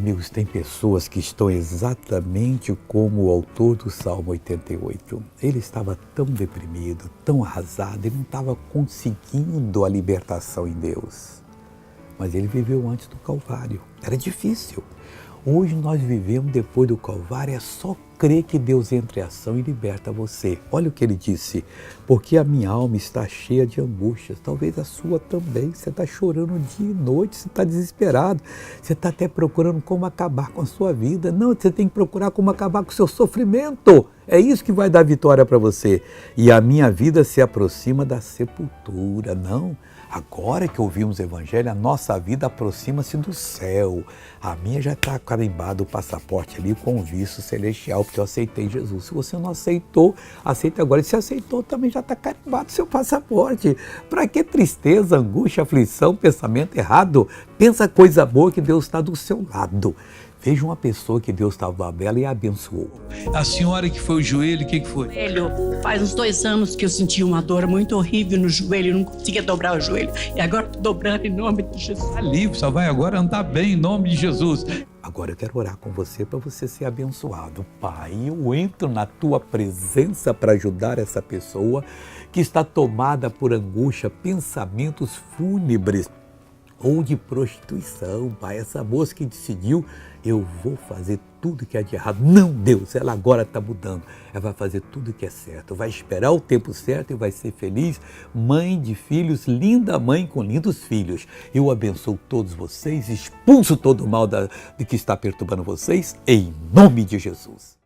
Amigos, tem pessoas que estão exatamente como o autor do Salmo 88. Ele estava tão deprimido, tão arrasado, ele não estava conseguindo a libertação em Deus. Mas ele viveu antes do Calvário. Era difícil. Hoje nós vivemos depois do Calvário, é só crer que Deus entra em ação e liberta você. Olha o que ele disse, porque a minha alma está cheia de angústias, talvez a sua também. Você está chorando dia e noite, você está desesperado, você está até procurando como acabar com a sua vida. Não, você tem que procurar como acabar com o seu sofrimento. É isso que vai dar vitória para você. E a minha vida se aproxima da sepultura. Não, agora que ouvimos o Evangelho, a nossa vida aproxima-se do céu. A minha já está carimbado o passaporte ali com o visto celestial, porque eu aceitei Jesus. Se você não aceitou, aceita agora. E se aceitou, também já está carimbado o seu passaporte. Para que tristeza, angústia, aflição, pensamento errado? Pensa coisa boa que Deus está do seu lado. Veja uma pessoa que Deus estava do lado dela e a abençoou. A senhora que foi o joelho, o que foi? Joelho, faz uns 2 anos que eu senti uma dor muito horrível no joelho, não conseguia dobrar o joelho. E agora estou dobrando em nome de Jesus. Está livre, só vai agora andar bem em nome de Jesus. Agora eu quero orar com você para você ser abençoado. Pai, eu entro na tua presença para ajudar essa pessoa que está tomada por angústia, pensamentos fúnebres ou de prostituição, Pai. Essa moça que decidiu, eu vou fazer tudo que é de errado. Não, Deus, ela agora está mudando. Ela vai fazer tudo que é certo, vai esperar o tempo certo e vai ser feliz. Mãe de filhos, linda mãe com lindos filhos. Eu abençoo todos vocês, expulso todo o mal de que está perturbando vocês, em nome de Jesus.